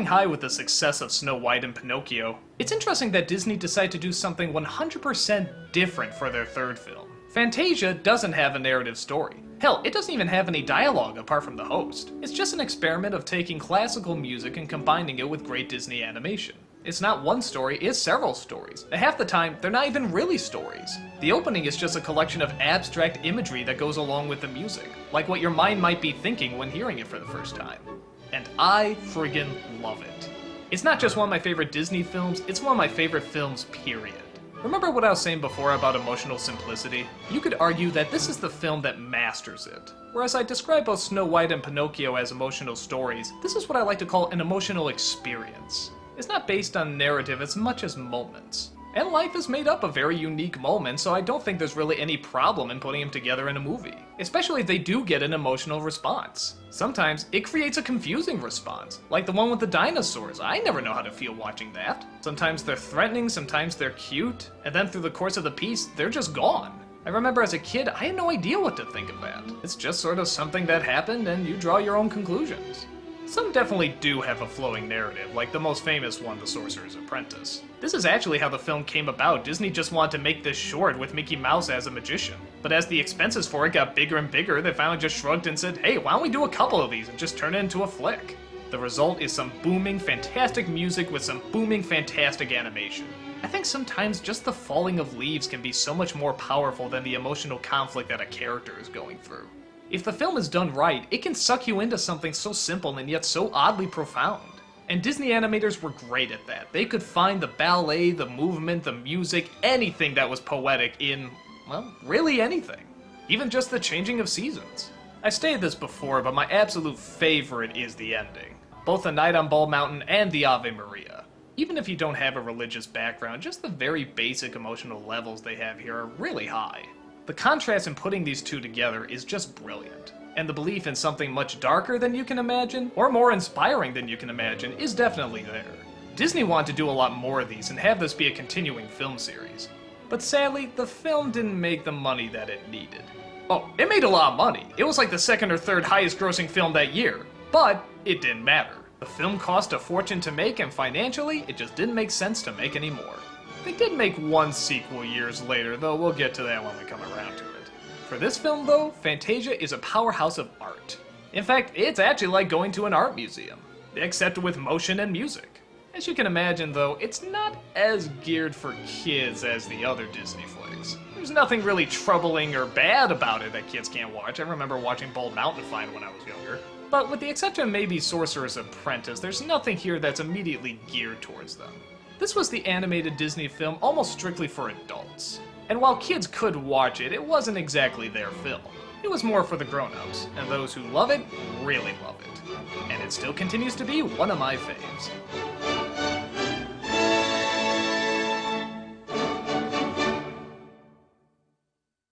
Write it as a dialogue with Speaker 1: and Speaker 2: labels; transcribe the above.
Speaker 1: high with the success of Snow White and Pinocchio, it's interesting that Disney decided to do something 100% different for their third film. Fantasia doesn't have a narrative story. Hell, it doesn't even have any dialogue apart from the host. It's just an experiment of taking classical music and combining it with great Disney animation. It's not one story, it's several stories. And half the time, they're not even really stories. The opening is just a collection of abstract imagery that goes along with the music, like what your mind might be thinking when hearing it for the first time. And I friggin' love it. It's not just one of my favorite Disney films, it's one of my favorite films, period. Remember what I was saying before about emotional simplicity? You could argue that this is the film that masters it. Whereas I describe both Snow White and Pinocchio as emotional stories, this is what I like to call an emotional experience. It's not based on narrative as much as moments. And life is made up of very unique moments, so I don't think there's really any problem in putting them together in a movie. Especially if they do get an emotional response. Sometimes, it creates a confusing response, like the one with the dinosaurs. I never know how to feel watching that. Sometimes they're threatening, sometimes they're cute, and then through the course of the piece, they're just gone. I remember as a kid, I had no idea what to think of that. It's just sort of something that happened, and you draw your own conclusions. Some definitely do have a flowing narrative, like the most famous one, The Sorcerer's Apprentice. This is actually how the film came about. Disney just wanted to make this short with Mickey Mouse as a magician. But as the expenses for it got bigger and bigger, they finally just shrugged and said, hey, why don't we do a couple of these and just turn it into a flick? The result is some booming, fantastic music with some booming, fantastic animation. I think sometimes just the falling of leaves can be so much more powerful than the emotional conflict that a character is going through. If the film is done right, it can suck you into something so simple and yet so oddly profound. And Disney animators were great at that. They could find the ballet, the movement, the music, anything that was poetic in, well, really anything. Even just the changing of seasons. I stated this before, but my absolute favorite is the ending. Both The Night on Bald Mountain and the Ave Maria. Even if you don't have a religious background, just the very basic emotional levels they have here are really high. The contrast in putting these two together is just brilliant, and the belief in something much darker than you can imagine, or more inspiring than you can imagine, is definitely there. Disney wanted to do a lot more of these and have this be a continuing film series. But sadly, the film didn't make the money that it needed. Oh, it made a lot of money. It was like the second or third highest grossing film that year, but it didn't matter. The film cost a fortune to make, and financially, it just didn't make sense to make anymore. They did make one sequel years later, though we'll get to that when we come around to it. For this film, though, Fantasia is a powerhouse of art. In fact, it's actually like going to an art museum, except with motion and music. As you can imagine, though, it's not as geared for kids as the other Disney flicks. There's nothing really troubling or bad about it that kids can't watch. I remember watching Bald Mountain Fine when I was younger. But with the exception of maybe Sorcerer's Apprentice, there's nothing here that's immediately geared towards them. This was the animated Disney film almost strictly for adults. And while kids could watch it, it wasn't exactly their film. It was more for the grown-ups, and those who love it really love it. And it still continues to be one of my faves.